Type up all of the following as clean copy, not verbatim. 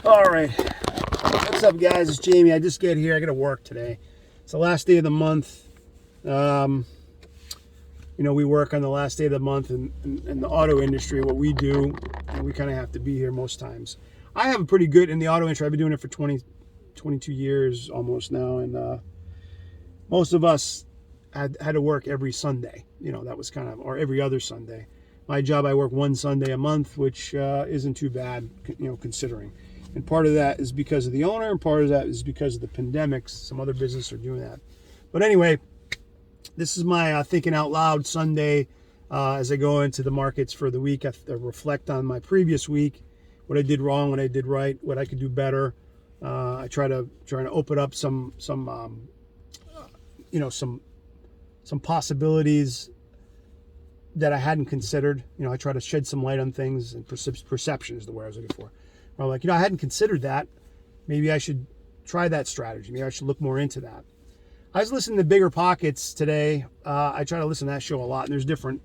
All right. What's up, guys? It's Jamie. I just get here. I got to work today. It's the last day of the month. We work on the last day of the month in the auto industry. What we do, and we kind of have to be here most times. I have a pretty good in the auto industry. I've been doing it for 22 years almost now, and most of us had to work every Sunday. That was kind of, or every other Sunday. My job, I work one Sunday a month, which isn't too bad, considering. And part of that is because of the owner, and part of that is because of the pandemics. Some other businesses are doing that. But anyway, this is my Thinking Out Loud Sunday as I go into the markets for the week. I reflect on my previous week, what I did wrong, what I did right, what I could do better. I try to open up some possibilities that I hadn't considered. I try to shed some light on things, and perception is the word I was looking for. I'm like, I hadn't considered that. Maybe I should try that strategy. Maybe I should look more into that. I was listening to Bigger Pockets today. I try to listen to that show a lot, and there's different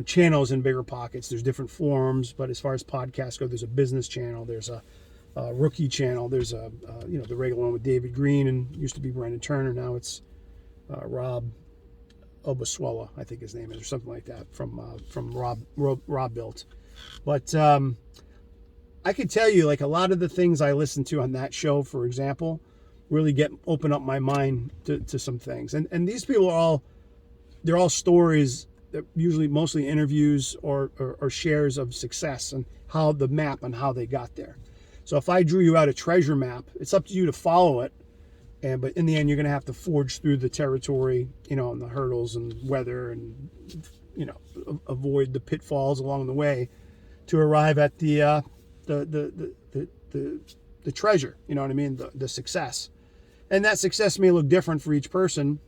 channels in Bigger Pockets. There's different forums, but as far as podcasts go, there's a business channel. There's a rookie channel. There's the regular one with David Green, and used to be Brandon Turner. Now it's Rob Obaswala, I think his name is, or something like that, from Rob Built. But I could tell you, like, a lot of the things I listen to on that show, for example, really open up my mind to some things. And these people they're all stories, that usually mostly interviews or shares of success, and how the map on how they got there. So if I drew you out a treasure map, it's up to you to follow it. But in the end, you're going to have to forge through the territory, and the hurdles and weather, and avoid the pitfalls along the way to arrive at the treasure. You know what I mean? The success, and that success may look different for each person.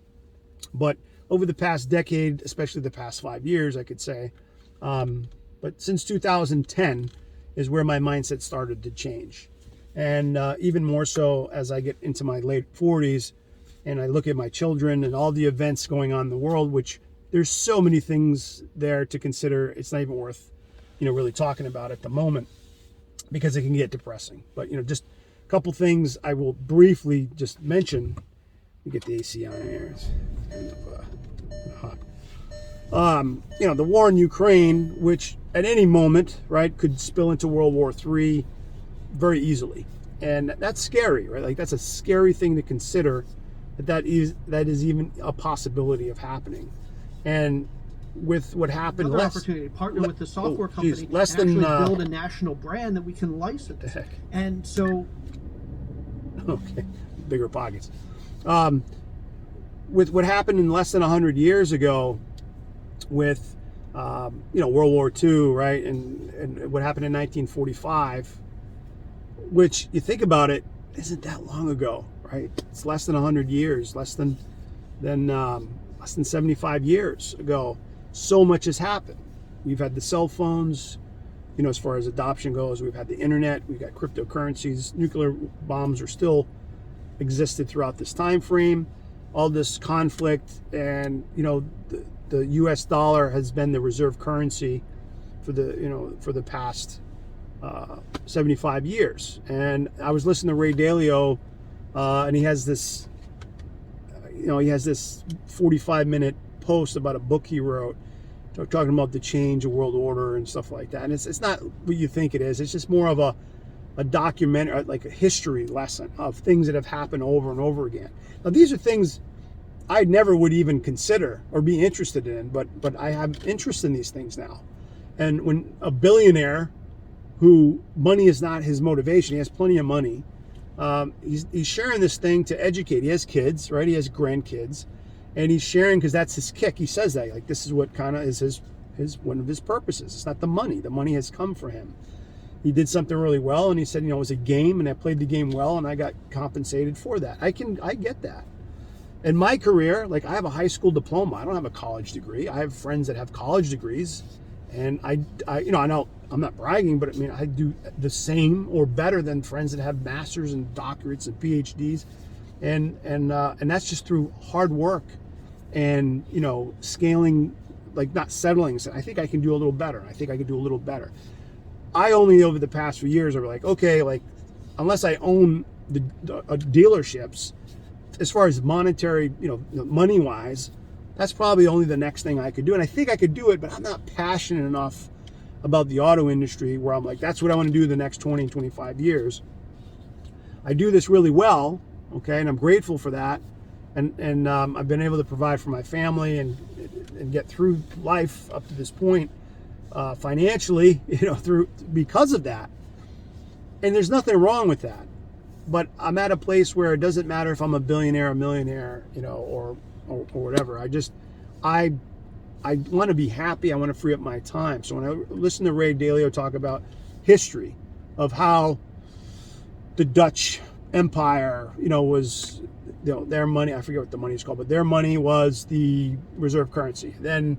But over the past decade, especially the past 5 years, I could say, but since 2010 is where my mindset started to change. And even more so as I get into my late 40s and I look at my children and all the events going on in the world, which there's so many things there to consider. It's not even worth, really talking about at the moment, because it can get depressing. But, just a couple things I will briefly just mention. Let me get the AC on here. It's kind of hot. The war in Ukraine, which at any moment, right, could spill into World War III very easily, and that's scary, right? Like, that's a scary thing to consider, that is even a possibility of happening. And with what happened, another opportunity to partner with the software company and actually build a national brand that we can license. And so, okay, Bigger Pockets. With what happened in less than 100 years ago, with World War II, right, and what happened in 1945. Which, you think about it, isn't that long ago, right? It's less than 100 years, less than 75 years ago. So much has happened. We've had the cell phones, as far as adoption goes. We've had the internet. We've got cryptocurrencies. Nuclear bombs are still existed throughout this time frame. All this conflict, and the U.S. dollar has been the reserve currency for the past 75 years. And I was listening to Ray Dalio, and he has this 45-minute post about a book he wrote, talking about the change of world order and stuff like that. And it's not what you think it is. It's just more of a documentary, like a history lesson of things that have happened over and over again. Now, these are things I never would even consider or be interested in, but I have interest in these things now. And when a billionaire, who money is not his motivation, he has plenty of money, he's sharing this thing to educate. He has kids, right? He has grandkids, and he's sharing because that's his kick. He says that, like, this is what kind of is his one of his purposes. It's not the money. The money has come for him. He did something really well, and he said, it was a game, and I played the game well, and I got compensated for that. I get that. In my career, like, I have a high school diploma. I don't have a college degree. I have friends that have college degrees, and I know I'm not bragging, but I mean, I do the same or better than friends that have masters and doctorates and PhDs, and that's just through hard work and scaling, like, not settling. So I think I can do a little better. I think I can do a little better. I only over the past few years are like, okay, like unless I own the dealerships, as far as monetary, money wise, that's probably only the next thing I could do. And I think I could do it, but I'm not passionate enough about the auto industry where I'm like, that's what I want to do the next 20, 25 years. I do this really well, okay, and I'm grateful for that. And I've been able to provide for my family and get through life up to this point financially, because of that. And there's nothing wrong with that. But I'm at a place where it doesn't matter if I'm a billionaire, a millionaire, or whatever. I want to be happy. I want to free up my time. So when I listen to Ray Dalio talk about history of how the Dutch Empire, was, their money, I forget what the money is called, but their money was the reserve currency. Then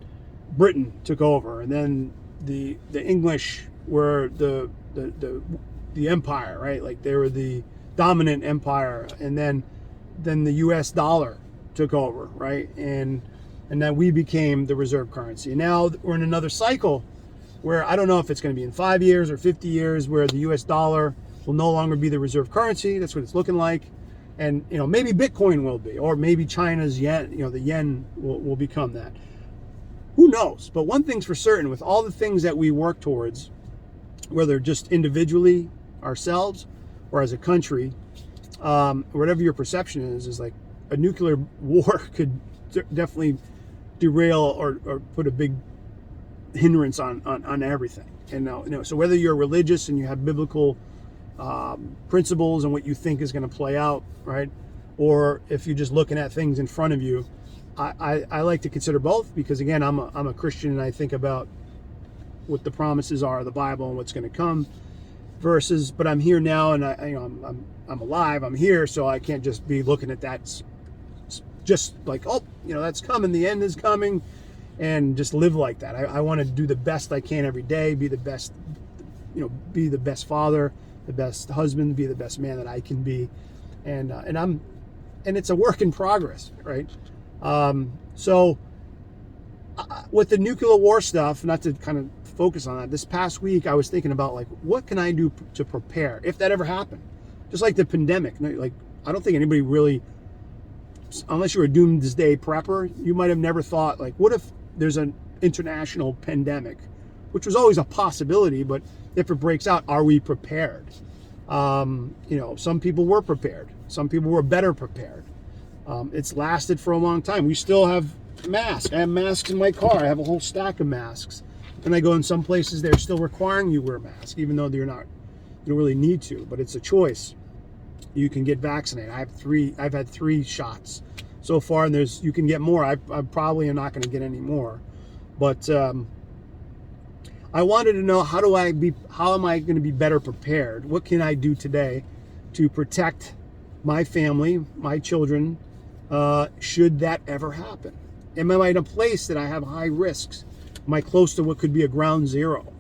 Britain took over, and then the English were the empire, right? Like they were the dominant empire, and then the US dollar took over, right? And then we became the reserve currency. Now we're in another cycle where I don't know if it's going to be in 5 years or 50 years where the US dollar will no longer be the reserve currency. That's what it's looking like. And maybe Bitcoin will be, or maybe China's yen, the yen will become that. Who knows? But one thing's for certain, with all the things that we work towards, whether just individually, ourselves, or as a country, whatever your perception is like a nuclear war could definitely derail or put a big hindrance on everything. And so whether you're religious and you have biblical principles and what you think is going to play out, right, or if you're just looking at things in front of you, I like to consider both, because again, I'm a Christian, and I think about what the promises are of the Bible and what's going to come. Versus, but I'm here now, and I'm alive. I'm here, so I can't just be looking at that, just like, oh, that's coming. The end is coming, and just live like that. I want to do the best I can every day. Be the best, be the best father, the best husband, be the best man that I can be, and it's a work in progress, right? So with the nuclear war stuff, not to kind of focus on that, this past week I was thinking about, like, what can I do to prepare if that ever happened? Just like the pandemic, like, I don't think anybody really, unless you're a doomsday prepper, you might have never thought, like, what if there's an international pandemic, which was always a possibility, but if it breaks out, are we prepared? Some people were prepared. Some people were better prepared. It's lasted for a long time. We still have masks. I have masks in my car. I have a whole stack of masks. And I go in some places, they're still requiring you wear a mask, even though you don't really need to, but it's a choice. You can get vaccinated. I've had 3 shots so far, and you can get more. I probably am not going to get any more, but I wanted to know, how am I going to be better prepared? What can I do today to protect my family, my children, should that ever happen? Am I in a place that I have high risks? Am I close to what could be a ground zero?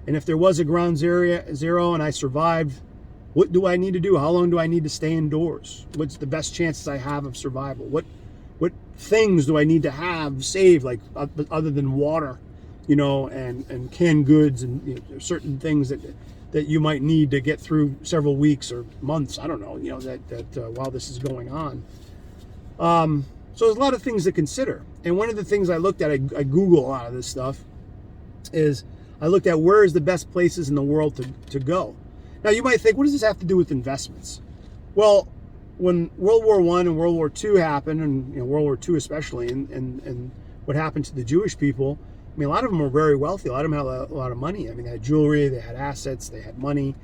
And if there was a ground zero and I survived, what do I need to do? How long do I need to stay indoors? What's the best chances I have of survival? What things do I need to have saved, like other than water, and canned goods and certain things that you might need to get through several weeks or months? I don't know, while this is going on. So there's a lot of things to consider. And one of the things I looked at, I Google a lot of this stuff, is I looked at where is the best places in the world to go. Now you might think, what does this have to do with investments? Well, when World War I and World War II happened, and World War II especially, and what happened to the Jewish people, I mean, a lot of them were very wealthy. A lot of them had a lot of money. I mean, they had jewelry, they had assets, they had money,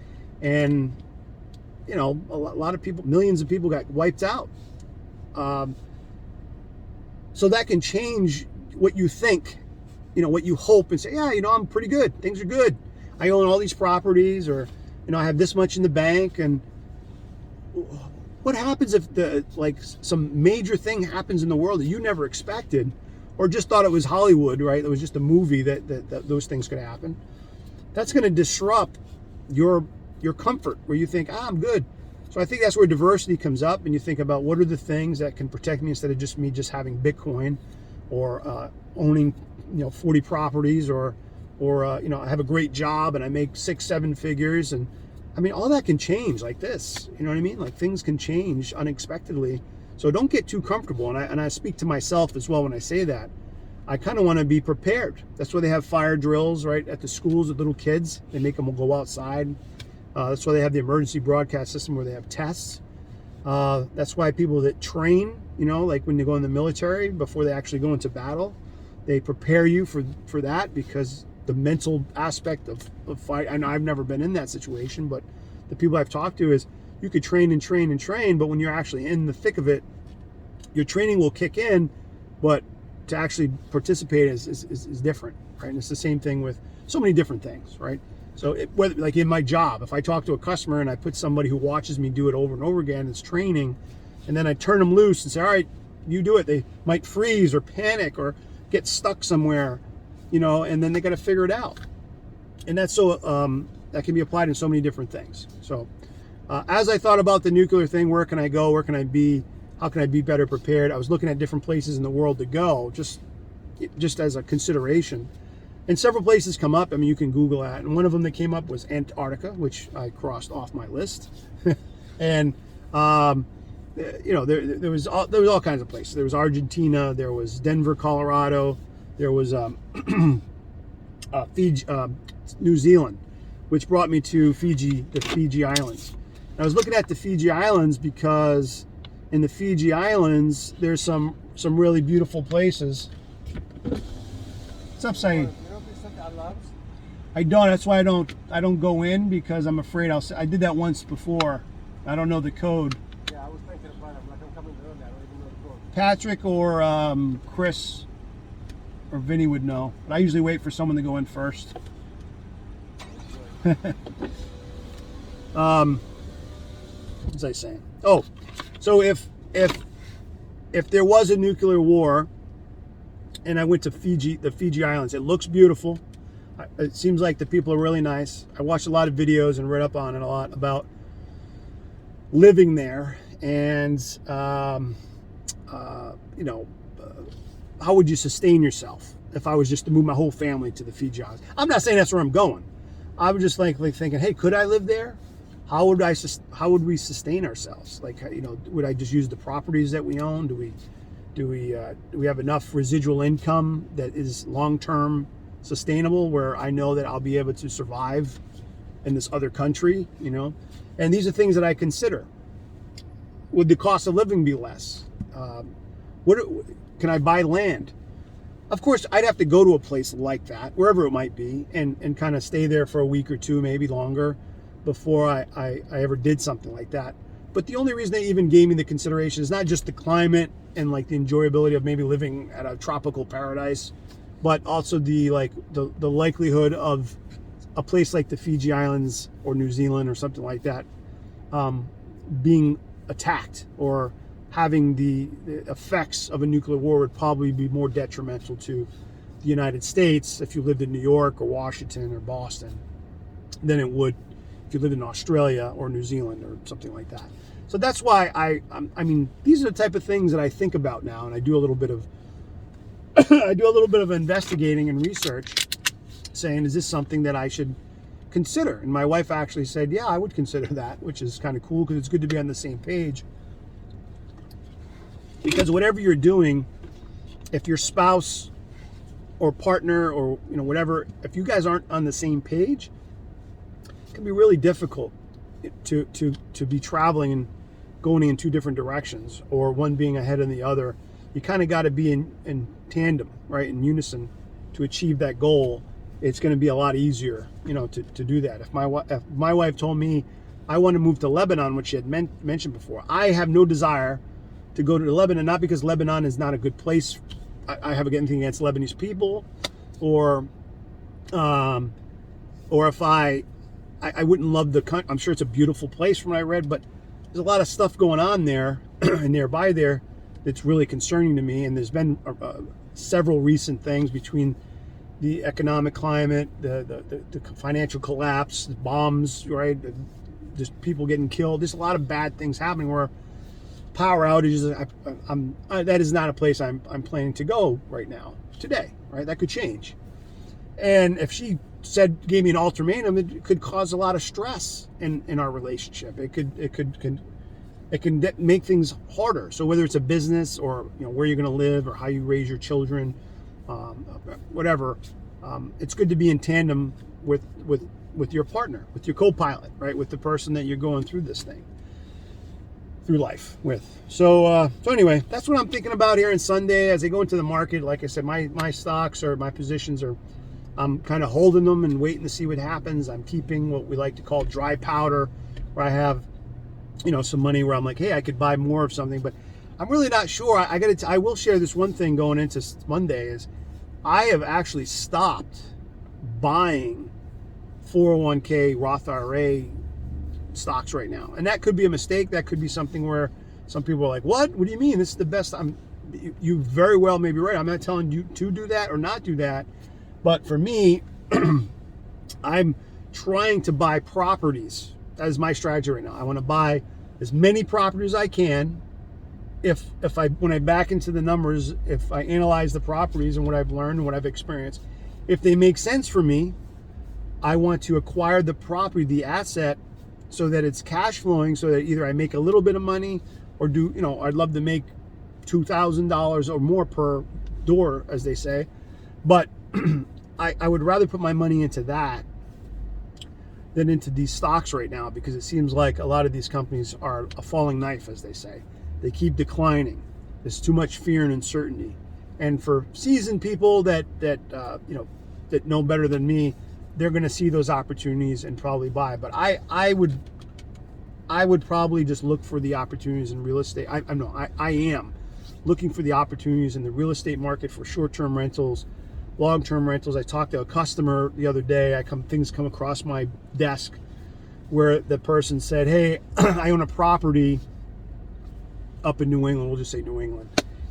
and a lot of people, millions of people got wiped out. So that can change what you think, what you hope, and say, yeah, I'm pretty good. Things are good. I own all these properties, or, I have this much in the bank. And what happens if some major thing happens in the world that you never expected, or just thought it was Hollywood, right? It was just a movie that those things could happen. That's going to disrupt your comfort, where you think, I'm good. So I think that's where diversity comes up, and you think about what are the things that can protect me instead of just having Bitcoin, or owning 40 properties, or or you know, I have a great job and I make 6-7 figures, and I mean, all that can change like this. You know what I mean? Like, things can change unexpectedly. So don't get too comfortable. And I speak to myself as well when I say that. I kind of want to be prepared. That's why they have fire drills, right, at the schools with little kids. They make them go outside. That's why they have the emergency broadcast system where they have tests. That's why people that train, you know, like when they go in the military, before they actually go into battle, they prepare you for that, because the mental aspect of fight. I know I've never been in that situation, but the people I've talked to is you could train and train and train, but when you're actually in the thick of it, your training will kick in, but to actually participate is different, right? And it's the same thing with so many different things, right? So whether, like in my job, if I talk to a customer and I put somebody who watches me do it over and over again, it's training, and then I turn them loose and say, all right, you do it. They might freeze or panic or get stuck somewhere, you know, and then they got to figure it out. And that's so, that can be applied in so many different things. So as I thought about the nuclear thing, where can I go? Where can I be? How can I be better prepared? I was looking at different places in the world to go, just as a consideration. And several places come up. I mean, you can Google that. And one of them that came up was Antarctica, which I crossed off my list. And you know, there was all kinds of places. There was Argentina. There was Denver, Colorado. There was Fiji, New Zealand, which brought me to Fiji, the Fiji Islands. And I was looking at the Fiji Islands because in the Fiji Islands, there's some really beautiful places. What's up, Saeed? You don't set alarms? I don't. That's why I don't go in, because I'm afraid I did that once before. I don't know the code. Yeah, I was thinking about it. Like, I'm coming early. I don't even know the code. Patrick or Chris or Vinny would know. But I usually wait for someone to go in first. What was I saying? Oh, so if there was a nuclear war and I went to Fiji, the Fiji Islands, it looks beautiful. It seems like the people are really nice. I watched a lot of videos and read up on it a lot about living there, and you know, how would you sustain yourself if I was just to move my whole family to the Fiji Islands? I'm not saying that's where I'm going. I was just like thinking, hey, could I live there? How would we sustain ourselves? Like, you know, would I just use the properties that we own? Do we have enough residual income that is long-term sustainable, where I know that I'll be able to survive in this other country, you know? And these are things that I consider. Would the cost of living be less? Can I buy land? Of course, I'd have to go to a place like that, wherever it might be, and kind of stay there for a week or two, maybe longer, before I ever did something like that. But the only reason they even gave me the consideration is not just the climate and like the enjoyability of maybe living at a tropical paradise, but also the likelihood of a place like the Fiji Islands or New Zealand or something like that being attacked, or having the effects of a nuclear war would probably be more detrimental to the United States if you lived in New York or Washington or Boston than it would if you lived in Australia or New Zealand or something like that. So that's why I mean, these are the type of things that I think about now, and I do a little bit of investigating and research, saying, is this something that I should consider? And my wife actually said, yeah, I would consider that, which is kind of cool, because it's good to be on the same page. Because whatever you're doing, if your spouse or partner or, you know, whatever, if you guys aren't on the same page, it can be really difficult to be traveling and going in two different directions, or one being ahead of the other. You kind of got to be in tandem, right, in unison, to achieve that goal. It's going to be a lot easier, you know, to do that. If my wife told me I want to move to Lebanon, which she had mentioned before, I have no desire to go to Lebanon, not because Lebanon is not a good place. I have anything against Lebanese people, or if I wouldn't love the country. I'm sure it's a beautiful place from what I read, but there's a lot of stuff going on there and nearby there that's really concerning to me. And there's been several recent things between the economic climate, the financial collapse, the bombs, right? Just people getting killed. There's a lot of bad things happening, where power outages. That is not a place I'm planning to go right now, today, right? That could change. And if she gave me an ultimatum, it could cause a lot of stress in our relationship. It can make things harder. So whether it's a business or where you're going to live or how you raise your children, whatever, it's good to be in tandem with your partner, with your co-pilot, right? With the person that you're going through this thing, through life with. So anyway, that's what I'm thinking about here on Sunday as I go into the market. Like I said, my stocks or my positions are, I'm kind of holding them and waiting to see what happens. I'm keeping what we like to call dry powder, where I have, some money where I'm like, hey, I could buy more of something, but I'm really not sure. I will share this one thing going into Monday is I have actually stopped buying 401k Roth IRA stocks right now. And that could be a mistake. That could be something where some people are like, what do you mean? This is the best. You very well may be right. I'm not telling you to do that or not do that. But for me, I'm trying to buy properties. That is my strategy right now. I want to buy as many properties as I can. When I back into the numbers, if I analyze the properties and what I've learned and what I've experienced, if they make sense for me, I want to acquire the property, the asset, so that it's cash flowing, so that either I make a little bit of money or I'd love to make $2,000 or more per door, as they say. But I would rather put my money into that than into these stocks right now, because it seems like a lot of these companies are a falling knife, as they say. They keep declining. There's too much fear and uncertainty. And for seasoned people that know better than me, they're going to see those opportunities and probably buy. But I would probably just look for the opportunities in real estate. I am looking for the opportunities in the real estate market for short-term rentals, long-term rentals. I talked to a customer the other day. Things come across my desk where the person said, hey, I own a property up in New England. We'll just say New England.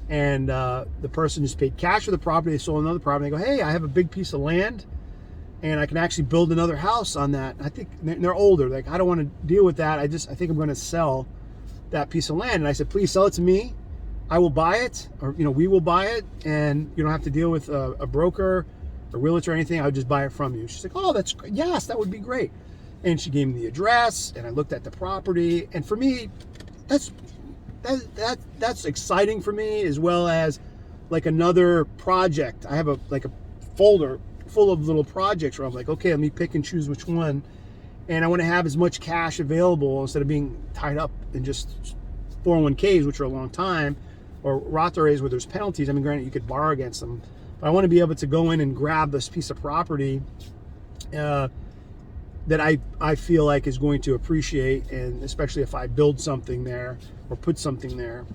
And the person just paid cash for the property. They sold another property. They go, hey, I have a big piece of land and I can actually build another house on that. I think they're older. Like, I don't want to deal with that. I think I'm going to sell that piece of land. And I said, please sell it to me. I will buy it, or we will buy it, and you don't have to deal with a broker, a realtor, or anything. I'll just buy it from you. She's like, oh, that's great. Yes, that would be great. And she gave me the address, and I looked at the property. And for me, that's exciting for me, as well as like another project. I have a folder full of little projects where I'm like, okay, let me pick and choose which one, and I want to have as much cash available instead of being tied up in just 401ks, which are a long time, or Roth IRAs where there's penalties. I mean, granted, you could borrow against them, but I want to be able to go in and grab this piece of property that I feel like is going to appreciate, and especially if I build something there or put something there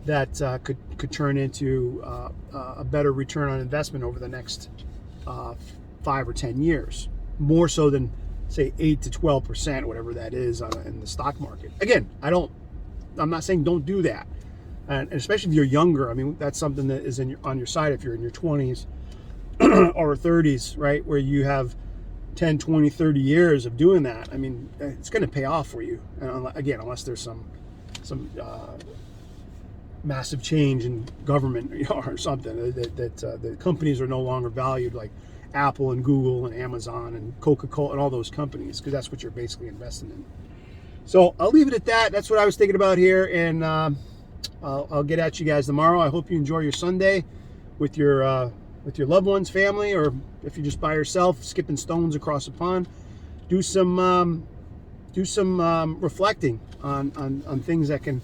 that could turn into a better return on investment over the next 5 or 10 years, more so than say 8 to 12%, whatever that is in the stock market. Again, I'm not saying don't do that, and especially if you're younger. I mean, that's something that is on your side if you're in your 20s or 30s, right, where you have 10, 20, 30 years of doing that. I mean, it's going to pay off for you. And again, unless there's some massive change in government or something that the companies are no longer valued, like Apple and Google and Amazon and Coca-Cola and all those companies, because that's what you're basically investing in. So I'll leave it at that. That's what I was thinking about here, and I'll get at you guys tomorrow. I hope you enjoy your Sunday with your loved ones, family, or if you're just by yourself, skipping stones across the pond. Do some reflecting on things that can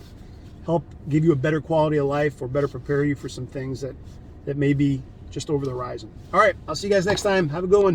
help give you a better quality of life or better prepare you for some things that may be just over the horizon. All right, I'll see you guys next time. Have a good one.